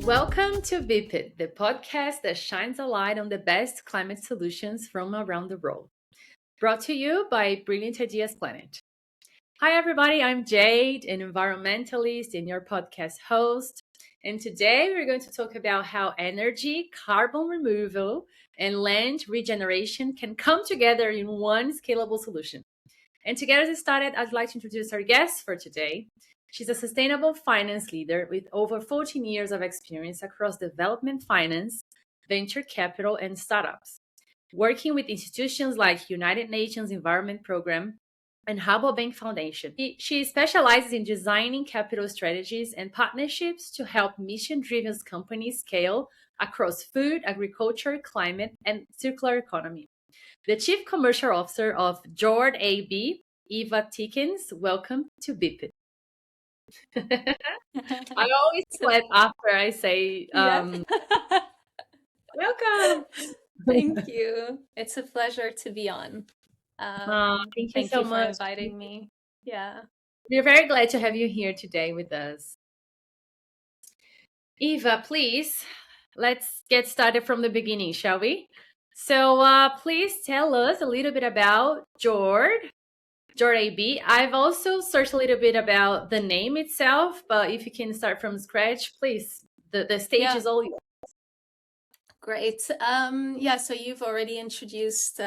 Welcome to BIPIT, the podcast that shines a light on the best climate solutions from around the world. Brought to you by Brilliant Ideas Planet. Hi, everybody. I'm Jade, an environmentalist and your podcast host. And today we're going to talk about how energy, carbon removal, and land regeneration can come together in one scalable solution. And to get us started, I'd like to introduce our guest for today. She's a sustainable finance leader with over 14 years of experience across development finance, venture capital, and startups, working with institutions like United Nations Environment Program and Bank Foundation. She specializes in designing capital strategies and partnerships to help mission-driven companies scale across food, agriculture, climate, and circular economy. The Chief Commercial Officer of YORD AB, Eva Tickens. Welcome to BIPIT. I always clap after I say welcome. Thank you. It's a pleasure to be on. Thank you so for much inviting me. Yeah. We're very glad to have you here today with us. Eva, please, let's get started from the beginning, shall we? So please tell us a little bit about YORD AB. I've also searched a little bit about the name itself, but if you can start from scratch, please. The stage is all yours. Great. So you've already introduced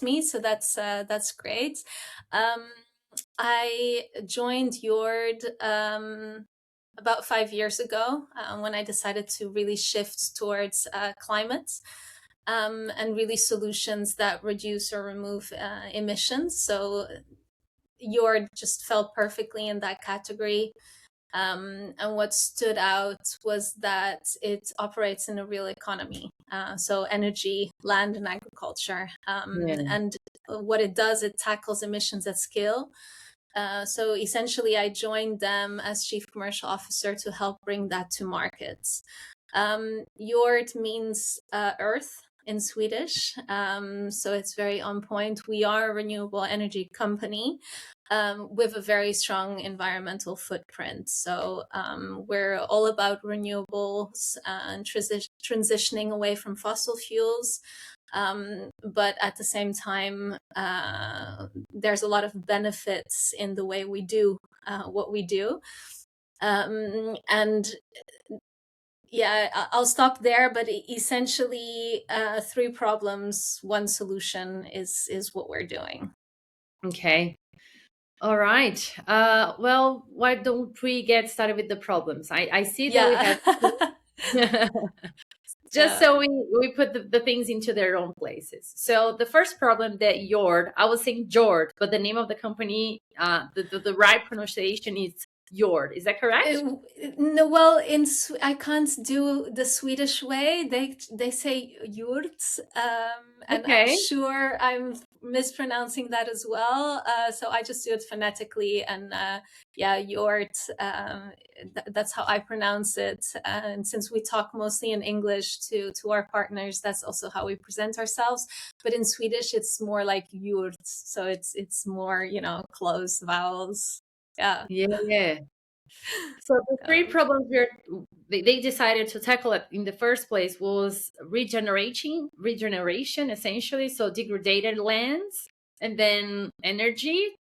me, so that's great. I joined YORD about 5 years ago when I decided to really shift towards climate. And really solutions that reduce or remove emissions. So YORD just fell perfectly in that category. And what stood out was that it operates in a real economy. So energy, land, and agriculture. And what it does, it tackles emissions at scale. So essentially, I joined them as Chief Commercial Officer to help bring that to markets. YORD means earth in Swedish, so it's very on point. We are a renewable energy company with a very strong environmental footprint. So we're all about renewables and transitioning away from fossil fuels. But at the same time, there's a lot of benefits in the way we do what we do. I'll stop there, but essentially 3 problems, 1 solution is what we're doing. Okay. All right. Well, why don't we get started with the problems? I see that we have so we put the things into their own places. So the first problem that YORD, I was saying YORD, but the name of the company, the right pronunciation is YORD. Is that correct? No, well, I can't do the Swedish way. They say YORD, and I'm sure I'm mispronouncing that as well. So I just do it phonetically, and YORD. That's how I pronounce it. And since we talk mostly in English to our partners, that's also how we present ourselves. But in Swedish, it's more like YORD, so it's more closed vowels. Yeah. So the 3 problems they decided to tackle it in the first place was regeneration essentially, so degraded lands, and then energy,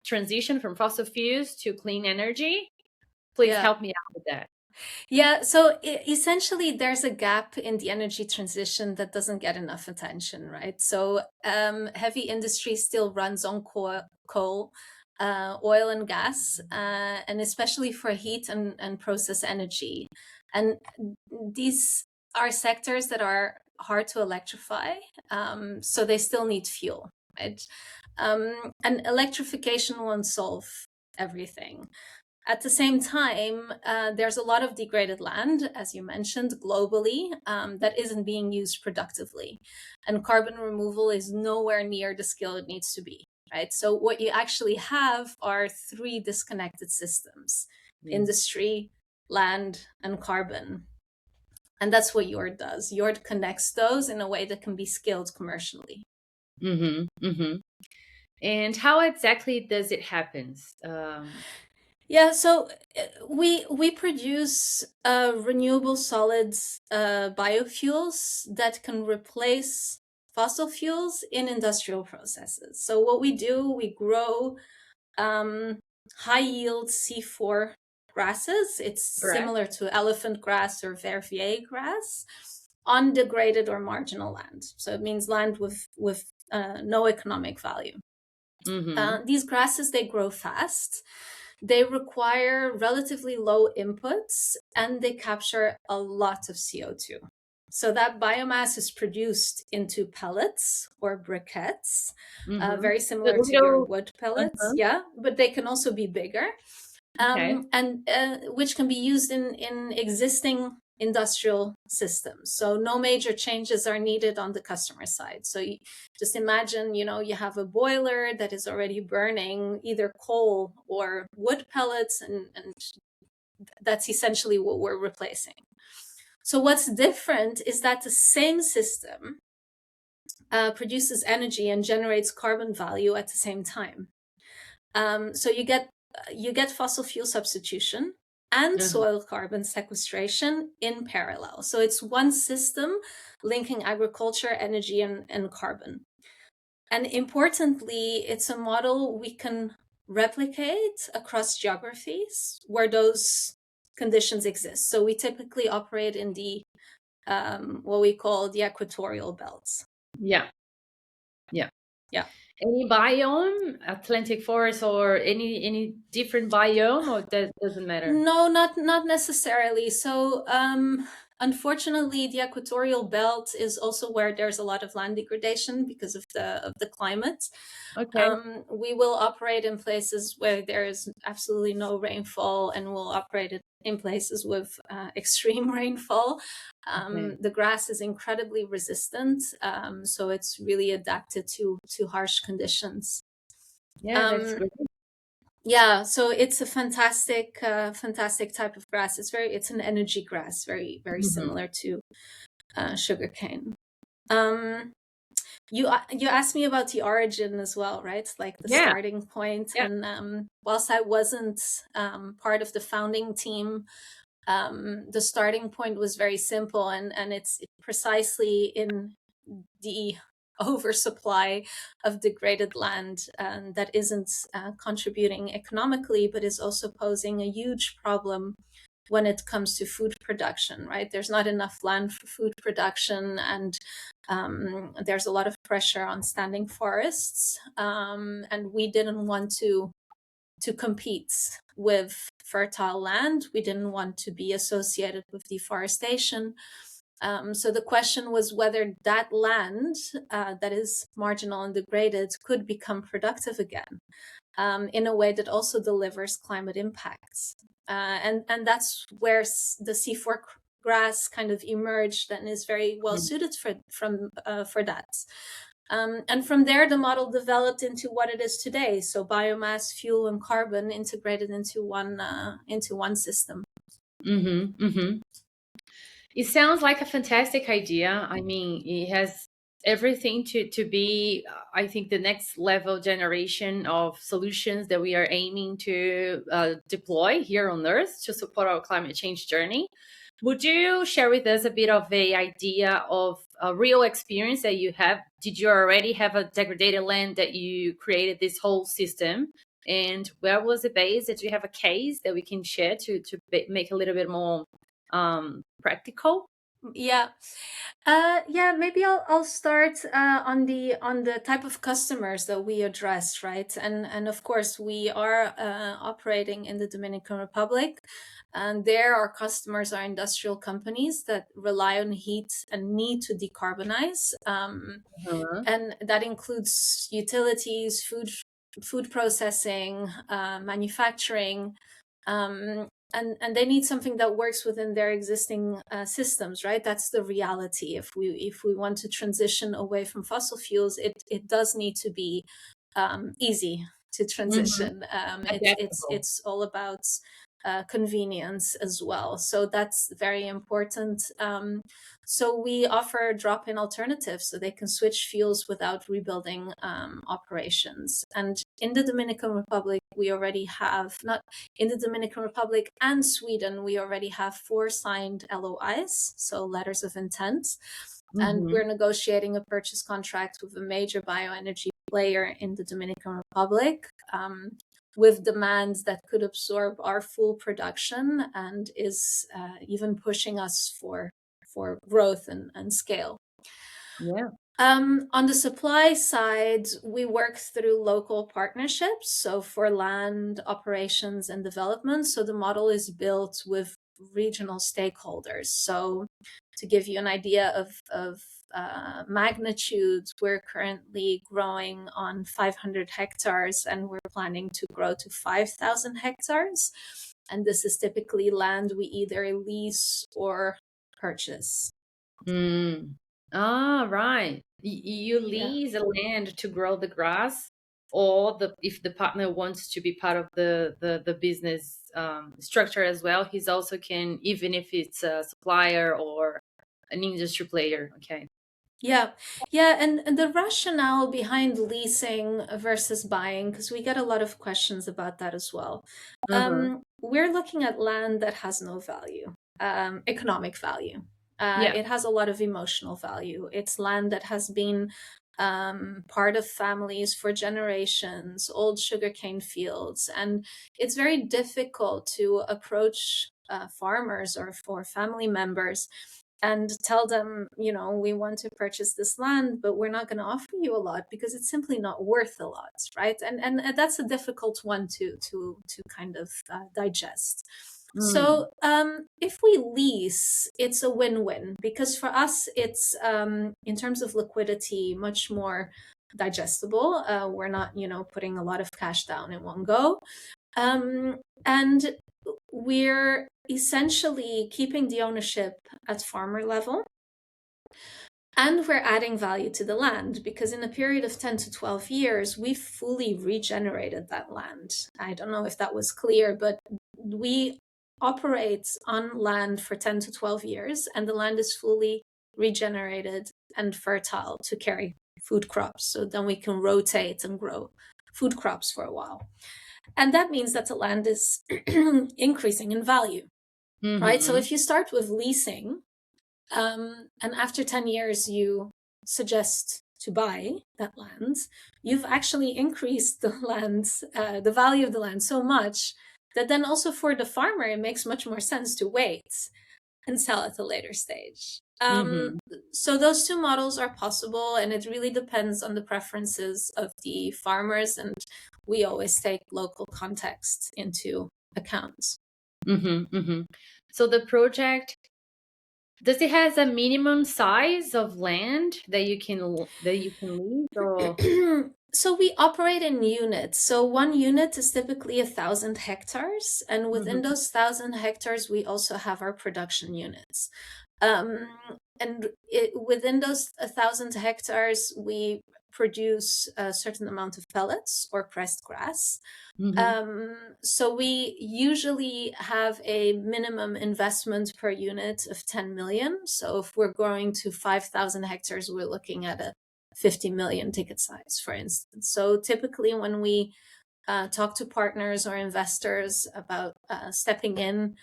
transition from fossil fuels to clean energy. Please help me out with that. Yeah, so essentially there's a gap in the energy transition that doesn't get enough attention, right? So heavy industry still runs on coal, oil and gas, and especially for heat and process energy. And these are sectors that are hard to electrify, so they still need fuel, right? And electrification won't solve everything. At the same time, there's a lot of degraded land, as you mentioned, globally, that isn't being used productively. And carbon removal is nowhere near the scale it needs to be, right? So what you actually have are 3 disconnected systems: industry, land, and carbon. And that's what YORD does. YORD connects those in a way that can be scaled commercially. And how exactly does it happen? Yeah, so we produce renewable solids biofuels that can replace fossil fuels in industrial processes. So what we do, we grow um, high yield C4 grasses. It's Correct. similar to elephant grass or vervier grass on degraded or marginal land. So it means land with no economic value. Mm-hmm. These grasses, they grow fast. They require relatively low inputs and they capture a lot of CO2. So that biomass is produced into pellets or briquettes, Mm-hmm. very The similar to your little. wood pellets. Uh-huh. Yeah, but they can also be bigger, Okay. and which can be used in existing industrial systems. So no major changes are needed on the customer side. So you just imagine, you have a boiler that is already burning either coal or wood pellets, and that's essentially what we're replacing. So what's different is that the same system produces energy and generates carbon value at the same time. So you get fossil fuel substitution and Uh-huh. soil carbon sequestration in parallel. So it's one system linking agriculture, energy, and carbon. And importantly, it's a model we can replicate across geographies where those conditions exist. So we typically operate in the what we call the equatorial belts. Yeah. Yeah. Yeah. Any biome, Atlantic forest, or any different biome, or that doesn't matter? No, not necessarily. So, unfortunately, the equatorial belt is also where there's a lot of land degradation because of the climate. Okay. We will operate in places where there is absolutely no rainfall, and we'll operate in places with extreme rainfall. Okay. The grass is incredibly resistant, so it's really adapted to harsh conditions. Yeah, that's Um, great. yeah, so it's a fantastic type of grass. It's an energy grass, very very Mhm. similar to sugarcane. Um, you asked me about the origin as well, right? Like the Yeah. starting point. Yeah. And whilst I wasn't part of the founding team, the starting point was very simple, and it's precisely in the oversupply of degraded land that isn't contributing economically, but is also posing a huge problem when it comes to food production, right? There's not enough land for food production, and there's a lot of pressure on standing forests. And we didn't want to compete with fertile land. We didn't want to be associated with deforestation. So the question was whether that land that is marginal and degraded could become productive again in a way that also delivers climate impacts. And that's where the C4 grass kind of emerged and is very well Mhm. suited for that. And from there, the model developed into what it is today. So biomass, fuel, and carbon integrated into one system. Mhm. Mhm. It sounds like a fantastic idea. I mean, it has everything to be, I think, the next level generation of solutions that we are aiming to deploy here on Earth to support our climate change journey. Would you share with us a bit of a idea of a real experience that you have? Did you already have a degraded land that you created this whole system? And where was the base? Did you have a case that we can share to make a little bit more practical? Yeah. Yeah, maybe I'll start on the type of customers that we address, right? And of course we are operating in the Dominican Republic, and there our customers are industrial companies that rely on heat and need to decarbonize. Uh-huh. And that includes utilities, food processing, manufacturing, and they need something that works within their existing systems, right? That's the reality. If we want to transition away from fossil fuels, it does need to be easy to Mm-hmm. transition. It's it's Adaptable. it's all about convenience as well. So that's very important. So we offer drop-in alternatives so they can switch fuels without rebuilding operations. And in the Dominican Republic, we already have, not in the Dominican Republic and Sweden, we already have 4 signed LOIs, so letters of intent. And we're negotiating a purchase contract with a major bioenergy player in the Dominican Republic, with demands that could absorb our full production and is even pushing us for growth and scale. Yeah. On the supply side, we work through local partnerships. So for land operations and development, so the model is built with regional stakeholders. So to give you an idea of magnitude, we're currently growing on 500 hectares and we're planning to grow to 5,000 hectares. And this is typically land we either lease or purchase. Ah, right. You lease the land to grow the grass, or if the partner wants to be part of the business structure as well, he's also can, even if it's a supplier or an industry player. Okay. Yeah. And the rationale behind leasing versus buying, because we get a lot of questions about that as well. We're looking at land that has no value, economic value. It has a lot of emotional value. It's land that has been part of families for generations, old sugarcane fields, and it's very difficult to approach farmers or for family members and tell them, we want to purchase this land, but we're not going to offer you a lot because it's simply not worth a lot, right? And that's a difficult one to kind of digest. So if we lease, it's a win-win because for us, it's in terms of liquidity, much more digestible. We're not, putting a lot of cash down in one go. And we're essentially keeping the ownership at farmer level. And we're adding value to the land because in a period of 10 to 12 years, we've fully regenerated that land. I don't know if that was clear, but we operate on land for 10 to 12 years, and the land is fully regenerated and fertile to carry food crops. So then we can rotate and grow food crops for a while. And that means that the land is increasing in value, right? So if you start with leasing, and after 10 years, you suggest to buy that land, you've actually increased the the value of the land so much that then also for the farmer, it makes much more sense to wait and sell at a later stage. So those two models are possible, and it really depends on the preferences of the farmers, and we always take local context into account. So the project, does it has a minimum size of land that you can lease, or? So we operate in units. So one unit is typically 1,000 hectares, and within those 1,000 hectares, we also have our production units. And within those 1,000 hectares, we produce a certain amount of pellets or pressed grass. So we usually have a minimum investment per unit of 10 million. So if we're growing to 5,000 hectares, we're looking at a 50 million ticket size, for instance. So typically when we talk to partners or investors about stepping in,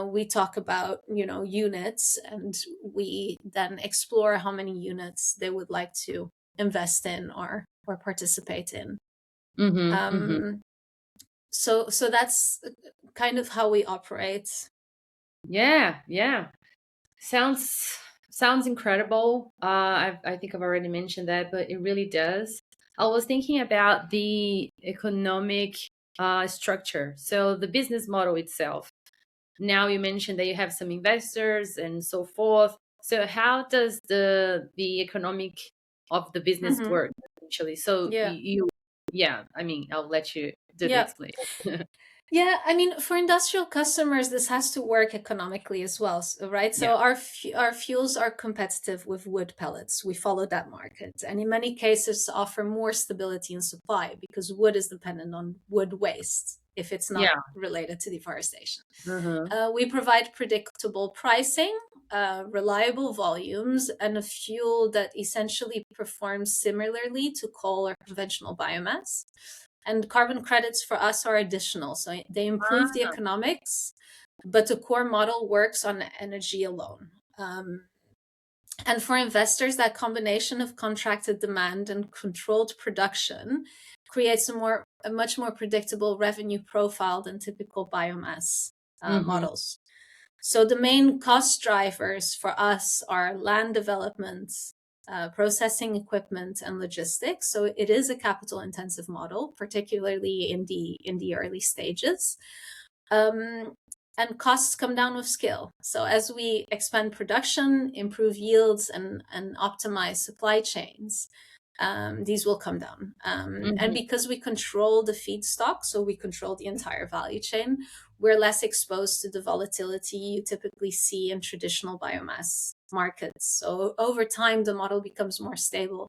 we talk about, units, and we then explore how many units they would like to invest in or participate in. So that's kind of how we operate. Yeah. Sounds incredible. I think I've already mentioned that, but it really does. I was thinking about the economic structure. So the business model itself. Now you mentioned that you have some investors and so forth. So how does the economic of the business work essentially? So I'll let you do the explanation. Yeah, I mean, for industrial customers, this has to work economically as well, right? So our fuels are competitive with wood pellets. We follow that market, and in many cases offer more stability in supply because wood is dependent on wood waste if it's not related to deforestation. We provide predictable pricing, reliable volumes, and a fuel that essentially performs similarly to coal or conventional biomass. And carbon credits for us are additional. So they improve the economics, but the core model works on energy alone. And for investors, that combination of contracted demand and controlled production creates a much more predictable revenue profile than typical biomass models. So the main cost drivers for us are land development, processing equipment, and logistics. So it is a capital intensive model, particularly in the early stages. And costs come down with scale. So as we expand production, improve yields, and optimize supply chains, these will come down. And because we control the feedstock, so we control the entire value chain, we're less exposed to the volatility you typically see in traditional biomass markets. So over time, the model becomes more stable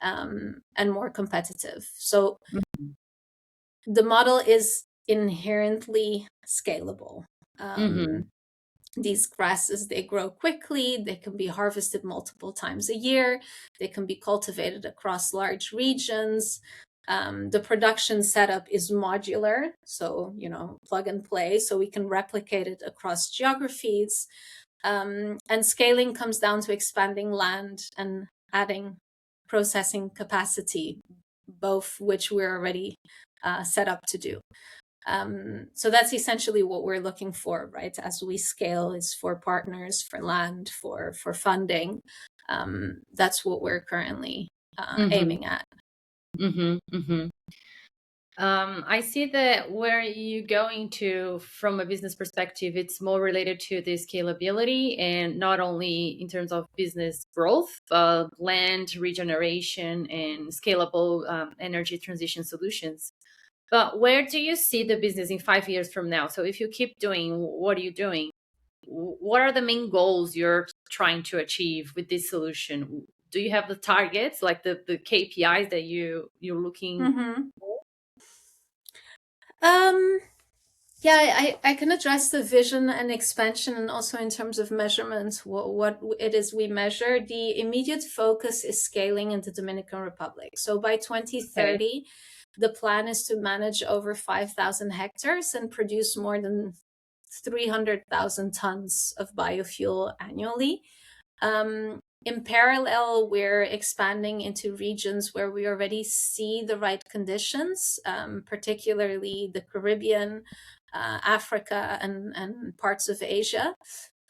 and more competitive. So the model is inherently scalable. These grasses, they grow quickly, they can be harvested multiple times a year, they can be cultivated across large regions. The production setup is modular, so, plug and play, so we can replicate it across geographies. And scaling comes down to expanding land and adding processing capacity, both which we're already set up to do. So that's essentially what we're looking for, right? As we scale, is for partners, for land, for funding. That's what we're currently aiming at. I see that where you're going to, from a business perspective, it's more related to the scalability, and not only in terms of business growth, but land regeneration and scalable energy transition solutions. But where do you see the business in 5 years from now? So if you keep doing what are you doing, what are the main goals you're trying to achieve with this solution? Do you have the targets, like the KPIs that you're looking for? Yeah, I can address the vision and expansion, and also in terms of measurements, what it is we measure. The immediate focus is scaling in the Dominican Republic. So by 2030, the plan is to manage over 5,000 hectares and produce more than 300,000 tons of biofuel annually. In parallel, we're expanding into regions where we already see the right conditions, particularly the Caribbean, Africa, and parts of Asia,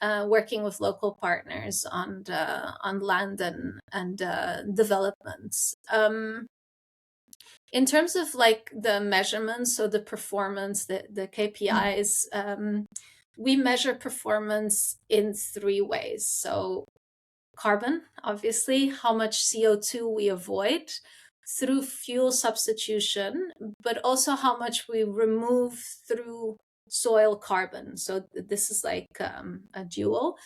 working with local partners on land and developments. In terms of the measurements, so the performance, the KPIs, we measure performance in 3 ways. So carbon, obviously, how much CO2 we avoid through fuel substitution, but also how much we remove through soil carbon. So this is a dual.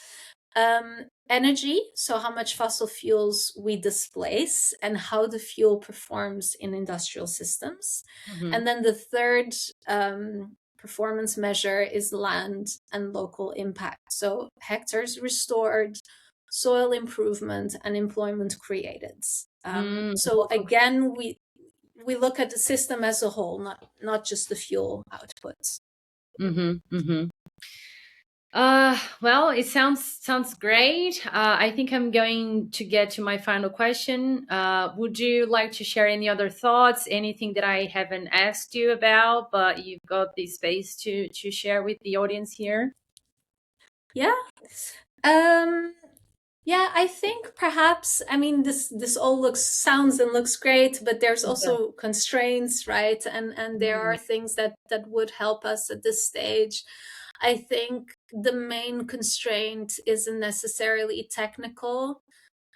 Energy, so how much fossil fuels we displace and how the fuel performs in industrial systems. And then the third performance measure is land and local impact. So hectares restored, soil improvement, and employment created. So again, we look at the system as a whole, not just the fuel outputs. Well, it sounds great. I think I'm going to get to my final question. Would you like to share any other thoughts, anything that I haven't asked you about, but you've got the space to share with the audience here? Yeah. Yeah, I think perhaps, this all sounds and looks great, but there's also constraints, right? And there are things that would help us at this stage. I think the main constraint isn't necessarily technical.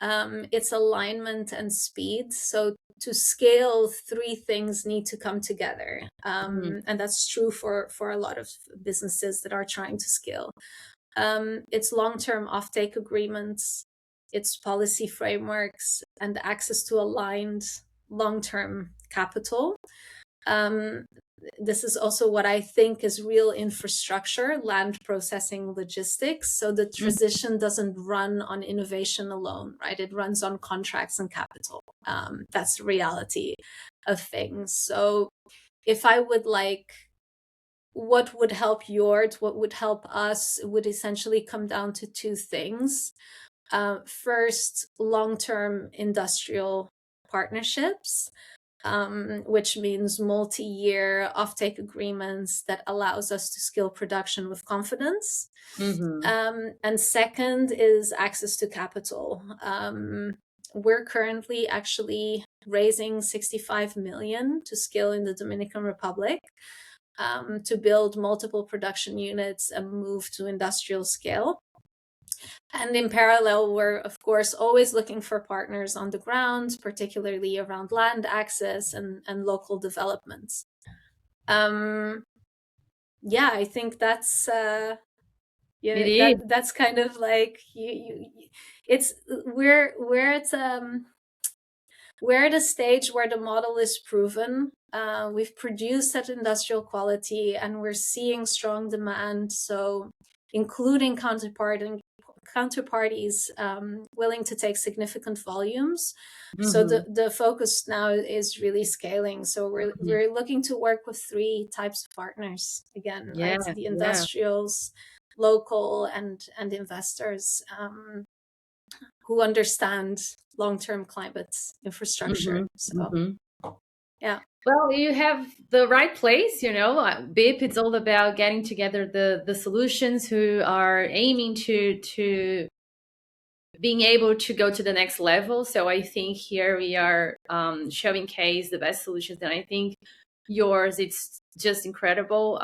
It's alignment and speed. So to scale, 3 things need to come together. And that's true for a lot of businesses that are trying to scale. It's long-term offtake agreements, it's policy frameworks, and access to aligned long-term capital. This is also what I think is real infrastructure, land processing, logistics. So the transition doesn't run on innovation alone, right? It runs on contracts and capital. That's reality. of things. So if I would what would help YORD, what would help us, it would essentially come down to two things. First, long-term industrial partnerships, which means multi-year offtake agreements that allows us to scale production with confidence. And second is access to capital. We're currently actually raising 65 million to scale in the Dominican Republic, to build multiple production units and move to industrial scale. And in parallel, we're of course always looking for partners on the ground, particularly around land access and local developments. Yeah, I think that's that's kind of like we're at a stage where the model is proven. We've produced at industrial quality and we're seeing strong demand. So including counterparties willing to take significant volumes. So the focus now is really scaling. So we're looking to work with three types of partners again, right? The industrials, local and investors who understand long-term climate infrastructure. Yeah. Well, you have the right place, BIP, it's all about getting together the solutions who are aiming to being able to go to the next level. So I think here we are showing case the best solutions, and I think yours, it's just incredible.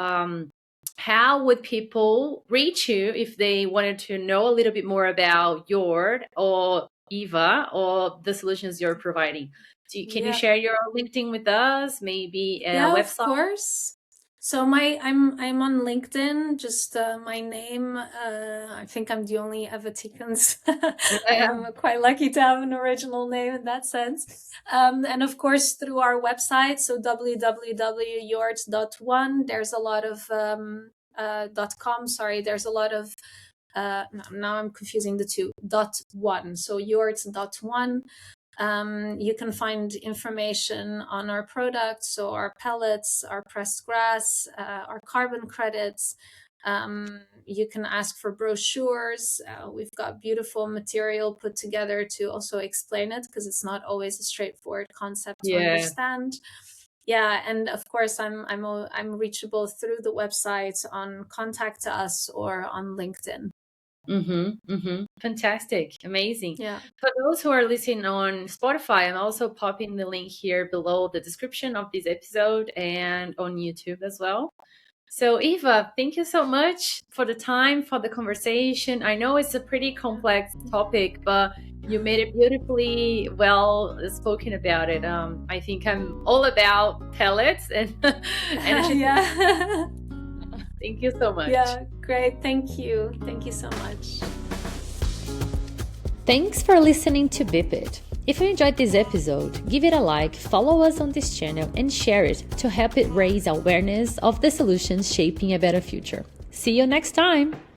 How would people reach you if they wanted to know a little bit more about YORD or Eva or the solutions you're providing? Can you share your LinkedIn with us? Maybe a website? Of course. So I'm on LinkedIn, just my name. I think I'm the only Eva Tikens. I'm quite lucky to have an original name in that sense. And of course, through our website, so www.yords.one, there's a lot of .com, sorry, there's a lot of now I'm confusing the two, .one. So yords.one. You can find information on our products, so our pellets, our pressed grass, our carbon credits. You can ask for brochures. We've got beautiful material put together to also explain it, because it's not always a straightforward concept to understand. Yeah, and of course I'm reachable through the website on Contact Us or on LinkedIn. Fantastic. Amazing. Yeah. For those who are listening on Spotify, I'm also popping the link here below the description of this episode and on YouTube as well. So Eva, thank you so much for the time, for the conversation. I know it's a pretty complex topic, but you made it beautifully well spoken about it. I think I'm all about pellets and yeah. Thank you so much. Yeah, great. Thank you. Thank you so much. Thanks for listening to BIP. If you enjoyed this episode, give it a like, follow us on this channel, and share it to help it raise awareness of the solutions shaping a better future. See you next time.